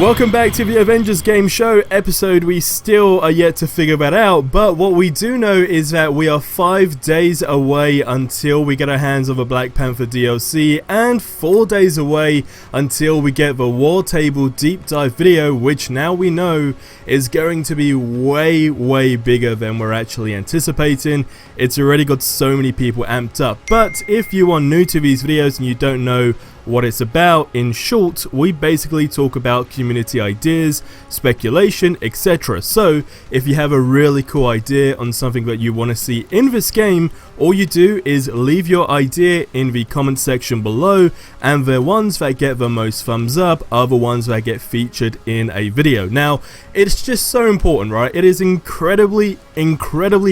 Welcome back to the Avengers Game show episode. We still are yet to figure that out, but what we do know is that we are 5 days away until we get our hands on the Black Panther DLC, and 4 days away until we get the War Table Deep Dive video, which now we know is going to be way bigger than we're actually anticipating. It's already got so many people amped up, but if you are new to these videos and you don't know what it's about, in short, we basically talk about community ideas, speculation, etc. So, if you have a really cool idea on something that you want to see in this game, all you do is leave your idea in the comment section below, and the ones that get the most thumbs up are the ones that get featured in a video. Now, it's just so important, right? It is incredibly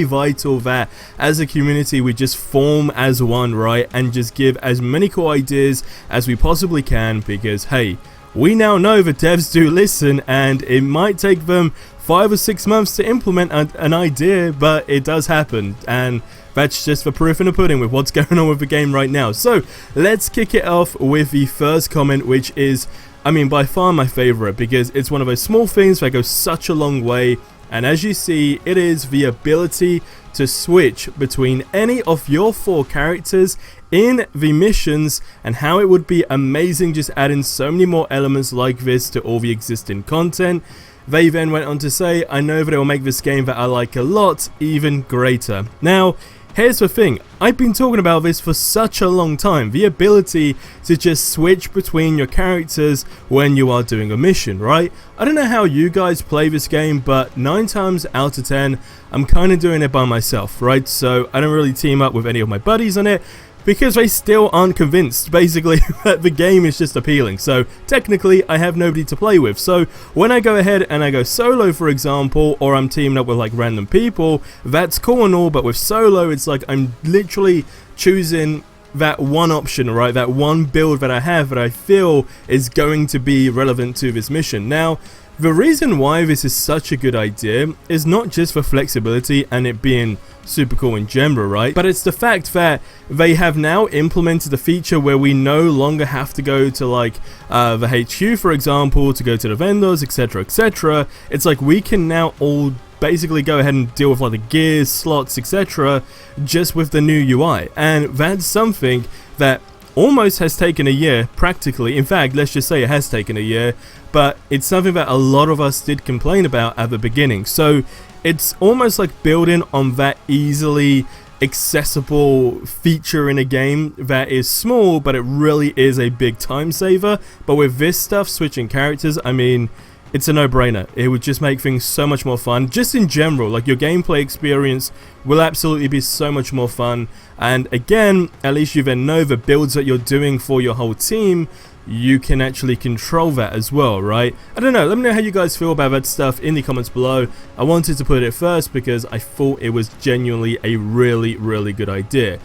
vital that as a community we just form as one, right? And just give as many cool ideas as we possibly can, because hey, we now know the devs do listen, and it might take them 5 or 6 months to implement an idea, but it does happen, and that's just the proof in the pudding with what's going on with the game right now. So let's kick it off with the first comment, which is, I mean, by far my favorite, because it's one of those small things that goes such a long way. And as you see, it is the ability to switch between any of your 4 characters in the missions, and how it would be amazing just adding so many more elements like this to all the existing content. They then went on to say, I know that it will make this game that I like a lot even greater. Now, here's the thing, I've been talking about this for such a long time, the ability to just switch between your characters when you are doing a mission, right? I don't know how you guys play this game, but 9 times out of 10, I'm kind of doing it by myself, right? So I don't really team up with any of my buddies on it, because they still aren't convinced, basically, that the game is just appealing. So technically I have nobody to play with. So when I go ahead and I go solo, for example, or I'm teaming up with like random people, that's cool and all, but with solo it's like I'm literally choosing that one option, right? That one build that I have that I feel is going to be relevant to this mission. Now, the reason why this is such a good idea is not just for flexibility and it being super cool in general, right? But it's the fact that they have now implemented a feature where we no longer have to go to like the HQ, for example, to go to the vendors, etc, etc. It's like we can now all basically go ahead and deal with like the gears, slots, etc, just with the new UI. And that's something that almost has taken a year, practically. In fact, let's just say it has taken a year, but it's something that a lot of us did complain about at the beginning. So it's almost like building on that easily accessible feature in a game that is small, but it really is a big time saver. But with this stuff, switching characters, I mean, it's a no-brainer. It would just make things so much more fun. Just in general, like your gameplay experience will absolutely be so much more fun. And again, at least you then know the builds that you're doing for your whole team, you can actually control that as well, right? I don't know, let me know how you guys feel about that stuff in the comments below. I wanted to put it first because I thought it was genuinely a really good idea.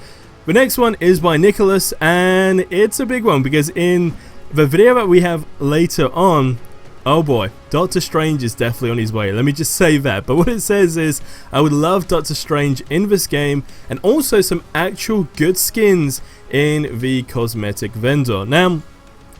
The next one is by Nicholas, and it's a big one because in the video that we have later on, oh boy, Doctor Strange is definitely on his way, let me just say that. But what it says is, I would love Doctor Strange in this game, and also some actual good skins in the cosmetic vendor. Now,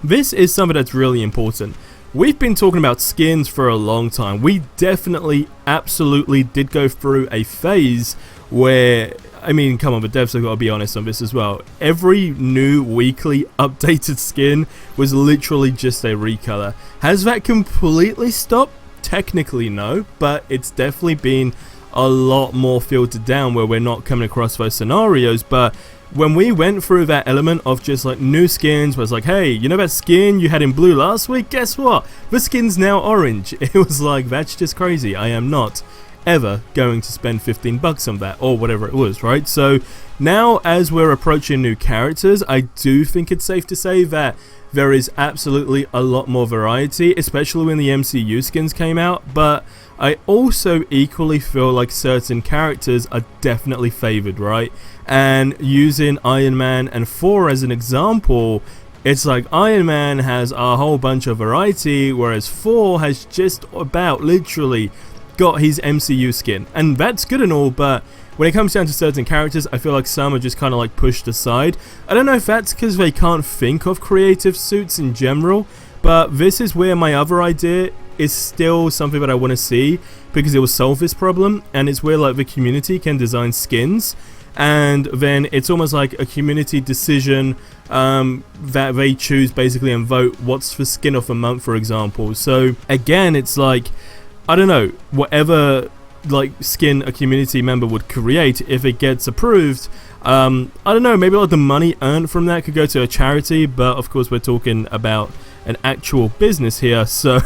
this is something that's really important. We've been talking about skins for a long time. We definitely, absolutely did go through a phase where, I mean, come on, the devs have got to be honest on this as well. Every new weekly updated skin was literally just a recolor. Has that completely stopped? Technically no, but it's definitely been a lot more filtered down where we're not coming across those scenarios. But when we went through that element of just like new skins, where it's like, hey, you know that skin you had in blue last week? Guess what? The skin's now orange. It was like, that's just crazy. I am not ever going to spend 15 bucks on that, or whatever it was, right? So now as we're approaching new characters, I do think it's safe to say that there is absolutely a lot more variety, especially when the MCU skins came out. But I also equally feel like certain characters are definitely favored, right? And using Iron Man and Thor as an example, it's like Iron Man has a whole bunch of variety, whereas Thor has just about literally got his MCU skin. And that's good and all, but when it comes down to certain characters, I feel like some are just kind of like pushed aside. I don't know if that's because they can't think of creative suits in general, But this is where my other idea is still something that I want to see, because it will solve this problem, and it's where like the community can design skins, and then it's almost like a community decision that they choose basically and vote what's the skin of the month, for example. So again, it's like, I don't know, whatever like skin a community member would create, if it gets approved, I don't know, maybe like the money earned from that could go to a charity, but of course we're talking about an actual business here, so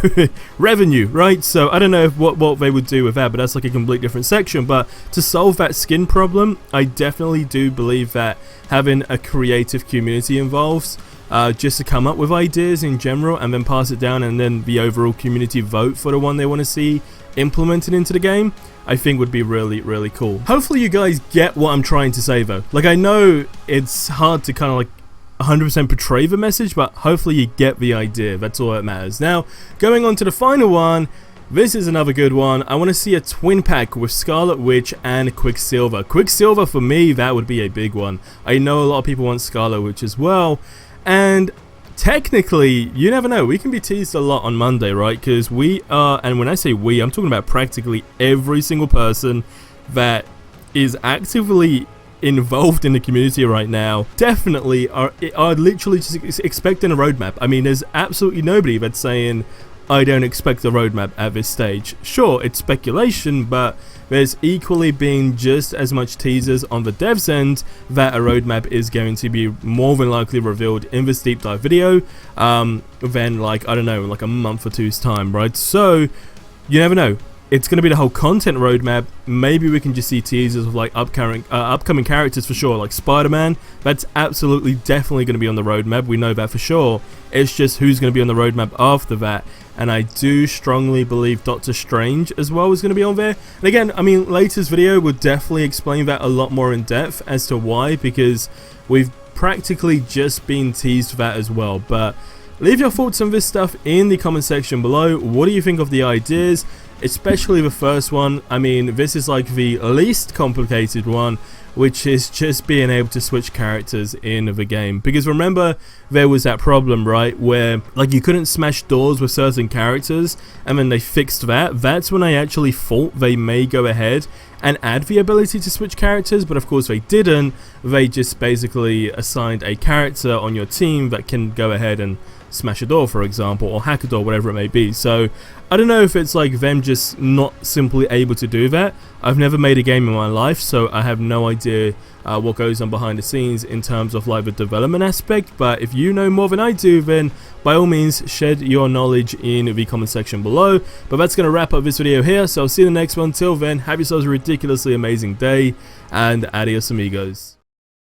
revenue, right? So I don't know what they would do with that, but that's like a complete different section. But to solve that skin problem, I definitely do believe that having a creative community involved, just to come up with ideas in general and then pass it down, and then the overall community vote for the one they want to see implemented into the game, I think would be really, really cool. Hopefully you guys get what I'm trying to say though. Like, I know it's hard to kind of like 100% portray the message, but hopefully you get the idea. That's all that matters. Now, going on to the final one, this is another good one. I want to see a twin pack with Scarlet Witch and Quicksilver. Quicksilver, for me, that would be a big one. I know a lot of people want Scarlet Witch as well, and technically, you never know, we can be teased a lot on Monday, right? Because we are, and when I say we, I'm talking about practically every single person that is actively involved in the community right now, definitely are literally just expecting a roadmap. I mean, there's absolutely nobody that's saying, I don't expect a roadmap at this stage. Sure, it's speculation, but there's equally been just as much teasers on the devs end that a roadmap is going to be more than likely revealed in this deep dive video, then like, I don't know, like a month or two's time, right? So you never know. It's going to be the whole content roadmap. Maybe we can just see teasers of like upcoming characters for sure, like Spider-Man. That's absolutely definitely going to be on the roadmap. We know that for sure. It's just who's going to be on the roadmap after that. And I do strongly believe Doctor Strange as well is going to be on there. And again, I mean, later's video would definitely explain that a lot more in depth as to why, because we've practically just been teased for that as well. But leave your thoughts on this stuff in the comment section below. What do you think of the ideas? Especially the first one. I mean, this is like the least complicated one, which is just being able to switch characters in the game. Because remember, there was that problem, right, where like you couldn't smash doors with certain characters, and then they fixed that. That's when I actually thought they may go ahead and add the ability to switch characters, but of course they didn't. They just basically assigned a character on your team that can go ahead and smash a door, for example, or hack a door, whatever it may be. So I don't know if it's like them just not simply able to do that. I've never made a game in my life, so I have no idea what goes on behind the scenes in terms of like the development aspect. But if you know more than I do, then by all means shed your knowledge in the comment section below. But that's going to wrap up this video here, so I'll see you in the next one. Till then, have yourselves a ridiculously amazing day, and adios amigos.